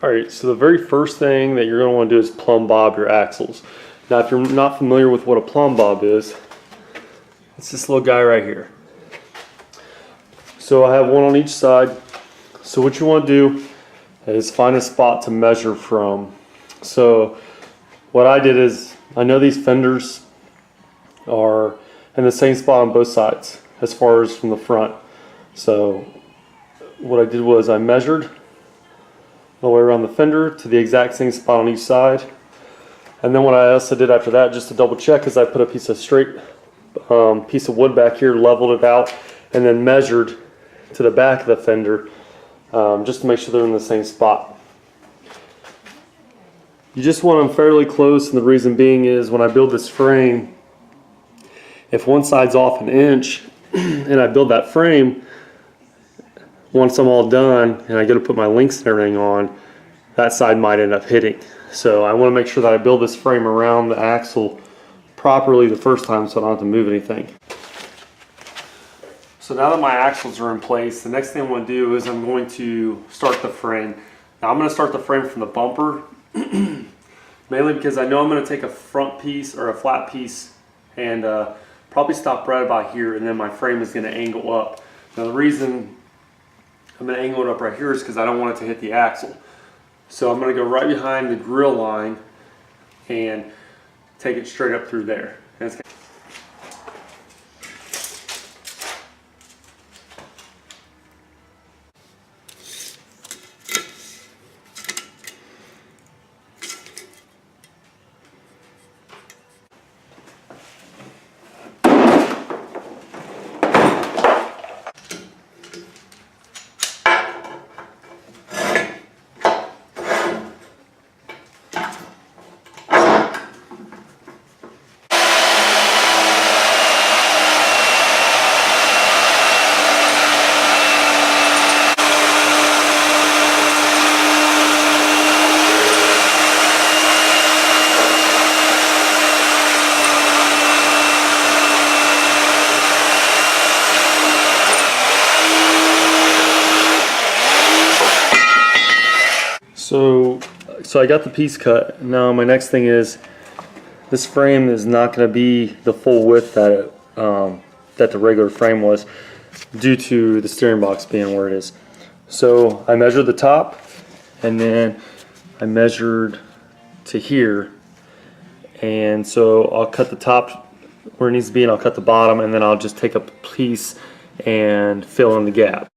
Alright, so the very first thing that you're going to want to do is plumb bob your axles. Now if you're not familiar with what a plumb bob is, it's this little guy right here. So I have one on each side. So what you want to do is find a spot to measure from. So what I did is, I know these fenders are in the same spot on both sides as far as from the front. So what I did was I measured all the way around the fender to the exact same spot on each side. And then what I also did after that, just to double check, is I put a piece of straight piece of wood back here, leveled it out, and then measured to the back of the fender just to make sure they're in the same spot. You just want them fairly close, and the reason being is when I build this frame, if one side's off an inch and I build that frame, once I'm all done and I go to put my links and everything on, that side might end up hitting. So I want to make sure that I build this frame around the axle properly the first time so I don't have to move anything. So now that my axles are in place, the next thing I'm going to do is I'm going to start the frame. Now I'm going to start the frame from the bumper mainly because I know I'm going to take a front piece or a flat piece and probably stop right about here, and then my frame is going to angle up. Now the reason I'm going to angle it up right here is because I don't want it to hit the axle. So I'm going to go right behind the grill line and take it straight up through there. So I got the piece cut. Now my next thing is, this frame is not going to be the full width that that the regular frame was, due to the steering box being where it is. So I measured the top, and then I measured to here, and so I'll cut the top where it needs to be, and I'll cut the bottom, and then I'll just take a piece and fill in the gap.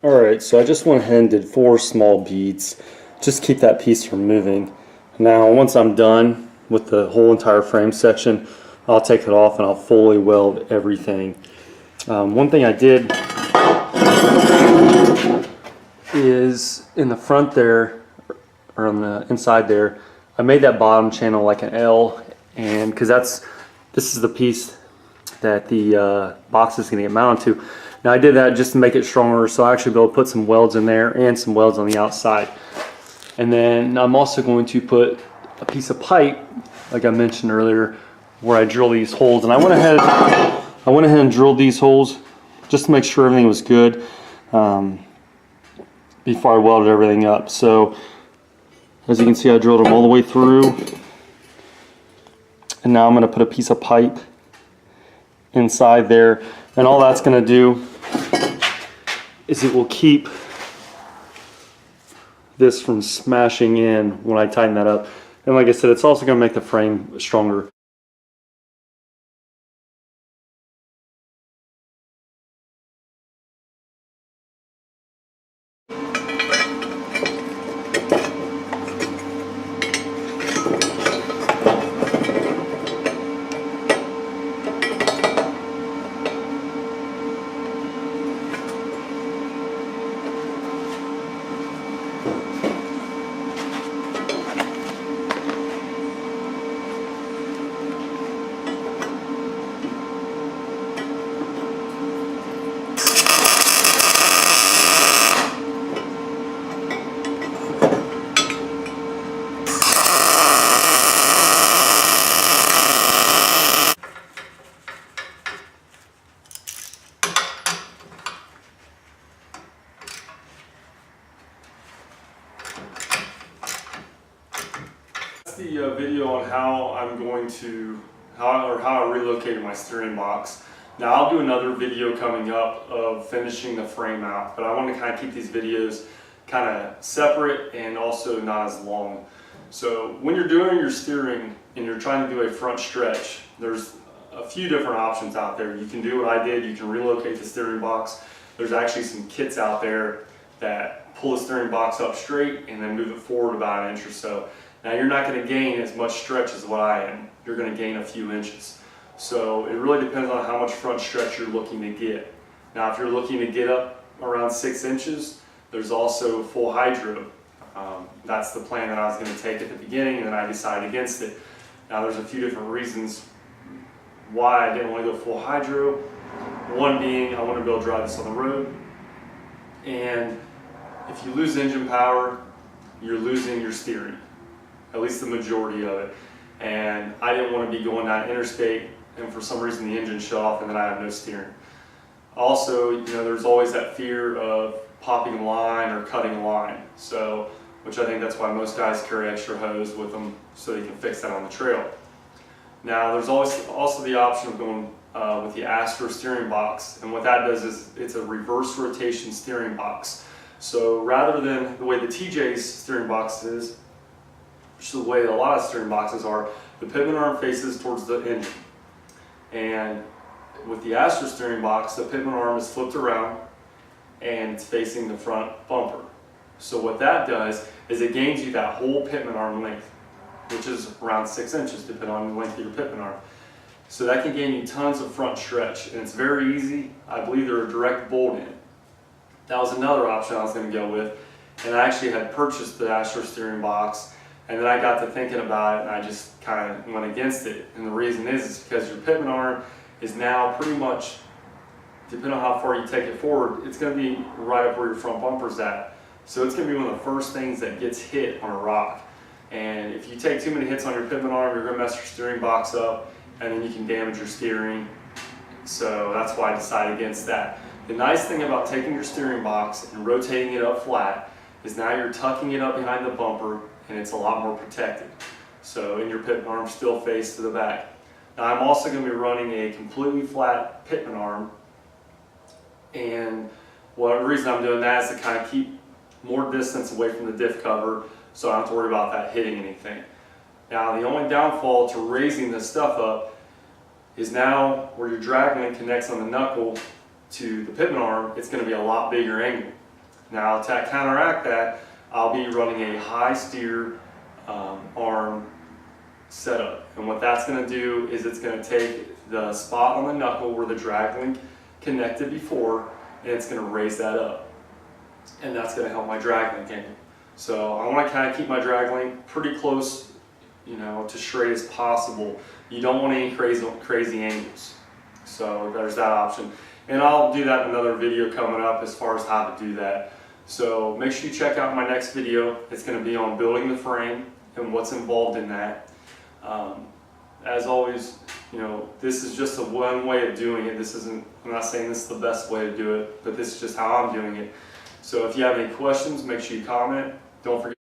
Alright, so I just went ahead and did 4 small beads, just keep that piece from moving. Now once I'm done with the whole entire frame section, I'll take it off and I'll fully weld everything. One thing I did is in the front there, or on the inside there, I made that bottom channel like an L, and because this is the piece that the box is going to get mounted to. Now I did that just to make it stronger, so I actually be able to put some welds in there and some welds on the outside. And then I'm also going to put a piece of pipe, like I mentioned earlier, where I drill these holes. And I went ahead and drilled these holes just to make sure everything was good before I welded everything up. So as you can see, I drilled them all the way through, and now I'm going to put a piece of pipe inside there, and all that's going to do is it will keep this from smashing in when I tighten that up. And like I said, it's also going to make the frame stronger. The video on how I'm going to, how I relocated my steering box. Now I'll do another video coming up of finishing the frame out, but I want to kind of keep these videos kind of separate and also not as long. So when you're doing your steering and you're trying to do a front stretch, there's a few different options out there. You can do what I did, you can relocate the steering box. There's actually some kits out there that pull the steering box up straight and then move it forward about an inch or so. Now you're not going to gain as much stretch as what I am. You're going to gain a few inches. So it really depends on how much front stretch you're looking to get. Now if you're looking to get up around 6 inches, there's also full hydro. That's the plan that I was going to take at the beginning, and then I decided against it. Now there's a few different reasons why I didn't want to go full hydro. One being I want to be able to drive this on the road. And if you lose engine power, you're losing your steering, at least the majority of it. And I didn't want to be going down interstate and for some reason the engine shut off and then I have no steering. Also, you know, there's always that fear of popping a line or cutting a line. So, which I think that's why most guys carry extra hose with them so they can fix that on the trail. Now, there's always also the option of going with the Astro steering box, and what that does is it's a reverse rotation steering box. So rather than the way the TJ's steering box is, which is the way a lot of steering boxes are, the pivot arm faces towards the engine. And with the Astro steering box, the pivot arm is flipped around and it's facing the front bumper. So what that does is it gains you that whole pitman arm length, which is around 6 inches depending on the length of your pitman arm. So that can gain you tons of front stretch, and it's very easy. I believe they're a direct bolt in. That was another option I was going to go with, and I actually had purchased the Astro steering box, and then I got to thinking about it and I just kind of went against it. And the reason is because your pitman arm is now pretty much, depending on how far you take it forward, it's going to be right up where your front bumper's at. So it's going to be one of the first things that gets hit on a rock. And if you take too many hits on your pitman arm, you're going to mess your steering box up, and then you can damage your steering. So that's why I decided against that. The nice thing about taking your steering box and rotating it up flat is now you're tucking it up behind the bumper and it's a lot more protected. So, and your pitman arm still face to the back. Now I'm also going to be running a completely flat pitman arm, and the reason I'm doing that is to kind of keep more distance away from the diff cover so I don't have to worry about that hitting anything. Now the only downfall to raising this stuff up is now where your drag link connects on the knuckle to the pitman arm, it's going to be a lot bigger angle. Now to counteract that, I'll be running a high steer arm setup, and what that's going to do is it's going to take the spot on the knuckle where the drag link connected before, and it's going to raise that up, and that's going to help my drag link angle. So I want to kind of keep my drag link pretty close, you know, to straight as possible. You don't want any crazy angles. So there's that option. And I'll do that in another video coming up as far as how to do that. So make sure you check out my next video. It's going to be on building the frame and what's involved in that. As always, you know, this is just one way of doing it. This isn't, I'm not saying this is the best way to do it, but this is just how I'm doing it. So if you have any questions, make sure you comment. Don't forget